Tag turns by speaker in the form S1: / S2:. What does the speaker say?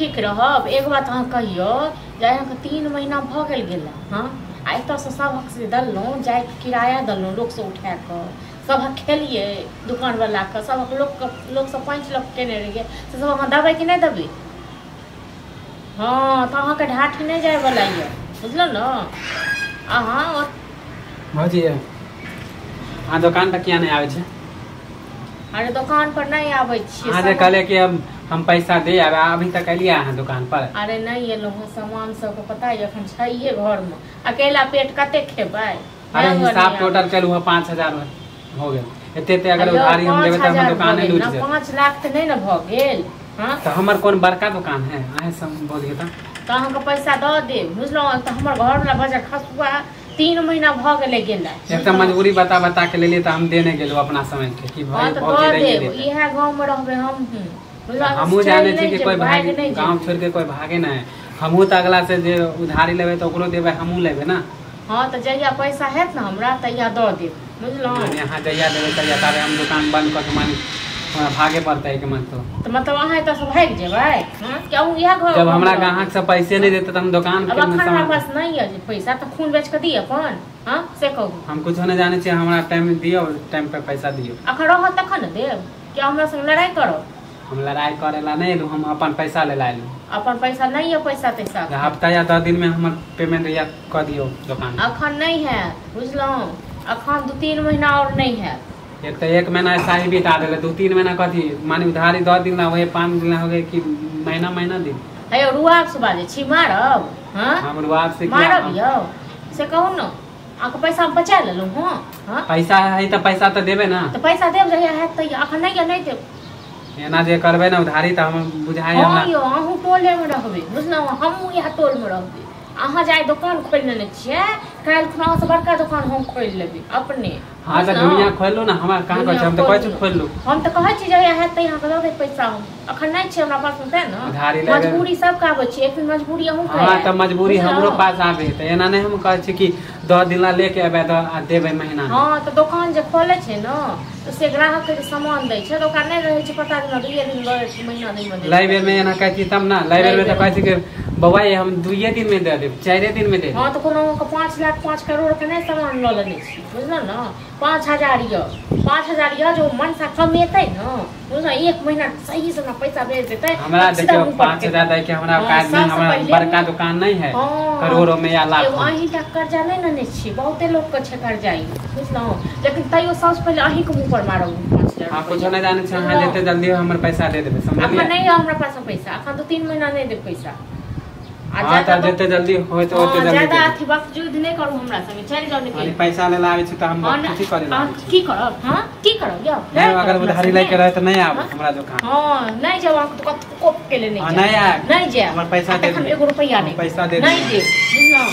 S1: ठीक रहब। एक बात अहाँ कहियो जे अहाँके 3 महीना भऽ गेल हाँ आ एतऽसँ सबक से देलहुँ जाय किराया देलहुँ लोक से उठा कऽ सबक खेलिए दुकान वाला के सबक लोक से 5 लाख केने रहिए से सब अहाँ देबै कि नहीं देबै? हाँ तो अहाँके ढाठी नहीं जाए वाला ये बुझलो ना। अहाँ
S2: भौजी अहाँ दुकान पर किया नहीं आवे छे?
S1: अरे दुकान पर नहीं आवे छिए।
S2: अहाँ जे कहले कि हम पैसा दे आबे अभी तक एलिया अहाँ दुकान पर?
S1: अरे नहीं एलहुँ सामान सबके पता है एखन छैहे घर में अकेला पेट कते खेबै?
S2: अरे हिसाब टोटल कलू 5000 हो गेल। एते अगर उधारी हम देबे त हम दुकान नहीं लूट जाए।
S1: 5 लाख त नहीं न भ गेल। हां
S2: तो हमर कोन बड़का दुकान है अहे सब बोलिए त
S1: अहाँके पैसा द देब बुझलौ। त हमर घर वाला बजा खसुआ 3 महीना भ गेलै
S2: एकदम मजबूरी बता के लेलिए त हम देने गेलु अपना समय के कि भाई बहुत दे दे।
S1: इहे गांव में रहबे हम
S2: हमहू जाने छी कि कोई भाग गांव छोड़ के कोई भागे ना है। हमहू त अगला से जे उधारी लेबे त ओकरो देबे हमहू लेबे ना।
S1: हां त जहिया पैसा हैत ना हमरा तहिया द देब बुझलौ।
S2: यहां जहिया देबे तहिया तारे हम दुकान बंद क के मानी भागे पड़ता है कि
S1: मतलब अहाँ एतऽ से भाग जेबै? हां क्या इहा घर
S2: जब हमरा ग्राहक से पैसे नहीं देते त हम दुकान
S1: अब हमरा पास नहीं है पैसा त खून बेच के दी अपन। हां से कहू
S2: हम कुछ नहीं जाने छी। हमरा टाइम दियो टाइम पे पैसा दियो।
S1: अखन रहत तखन न देब कि हमरा संग लड़ाई करब?
S2: हम लड़ाई करेला नहीं लू हम अपन पैसा ले लाइलू।
S1: अपन पैसा नहीं है पैसा तैसा
S2: हफ्ता या 10 दिन में हमर पेमेंट या कर दियो दुकान।
S1: अखन नहीं है बुझलौ। अखन 2-3 महीना और नहीं है।
S2: एक तो 1 महीना ऐसा ही बिता देले 2-3 महीना कथी मानी उधारी 10 दिन ना होए 5 दिन हो गए कि महीना दिन।
S1: हे रुआब से बाजे छी मारब? हां
S2: हम रुआब से
S1: मारब यौ से कहू न। आके पैसा बचा लेलु हां हां पैसा
S2: है त पैसा त देबे ना।
S1: त पैसा देब जहिया है त अखन नहीं देब।
S2: एना जे करबे ना उधारी त हम बुझाई हमरा।
S1: हां यो अहू टोले में रहबे बुझलौ। हमहू यह टोल में रहबे। अहाँ जाय दुकान खोल लेने छिए काल खुना से बड़का दुकान हम खोल लेबे अपने।
S2: हां त दुनिया खोल लो ना हमरा कहां कहै हम त कहै छी खोल लो। हम
S1: त कहै छी जहिया है त यहां के दे पैसा हम अखन नहीं छै हमरा पास में त ना। मजबूरी सब का आबै छै एक दिन मजबूरी अहू के।
S2: हां त मजबूरी हमरो पास आबे त एना नहीं हम कहै छी कि 10 दिन ला लेके आबे त देबे महीना। हां
S1: त दुकान जे खोले छै ना तो से ग्राहक के सामान दै छै दुकान नहीं रहे छै पता दिन 2 दिन महीना नहीं में।
S2: लाइब्रेरी में एना कहै छी तब ना लाइब्रेरी में त कहै छी कि बाबा ये हम 2 दिन में दे देब 4 दिन में दे।
S1: हां त कोनो 5 लाख 5 करोड़ के नहीं सामान ल लेने छी बुझल ना। 5000 जो मन सा कमेतै ना बुझल 1 महीना सही से ना पैसा भेज देतै।
S2: हमरा देखियो 5000 दे के हमरा काज में हमरा बड़का दुकान नहीं है करोड़ों में या लाख।
S1: अहीं का कर्जा नहीं लेने छी बहुते लोग के छै कर्जा बुझलौ लेकिन तइयो सबसे पहले अहीं के मुंह पर मारब 5000।
S2: हां कुछ नहीं जाने छै अहाँ देते जल्दी हमर पैसा दे देबे समझलिए।
S1: अखन नहीं है हमरा पास पैसा अखन 2-3 महीना नहीं दे पैसा।
S2: हां त जेते जल्दी होय तो ओते जल्दी
S1: ज्यादा अथी वक्त युद्ध नहीं करू हमरा संगे चल जाओ निकल।
S2: पैसा ले लावे छी त हम कुछ करे ला
S1: की करब? हां की करब यो
S2: नहीं अगर उधारी लेके रहे त नहीं आब हमरा दुकान।
S1: हां नहीं जाओ तो कत कोप के लेने
S2: नहीं आ
S1: नहीं जाए
S2: हमर पैसा दे।
S1: 1 रुपया नहीं
S2: पैसा दे
S1: नहीं दे बुझलौ।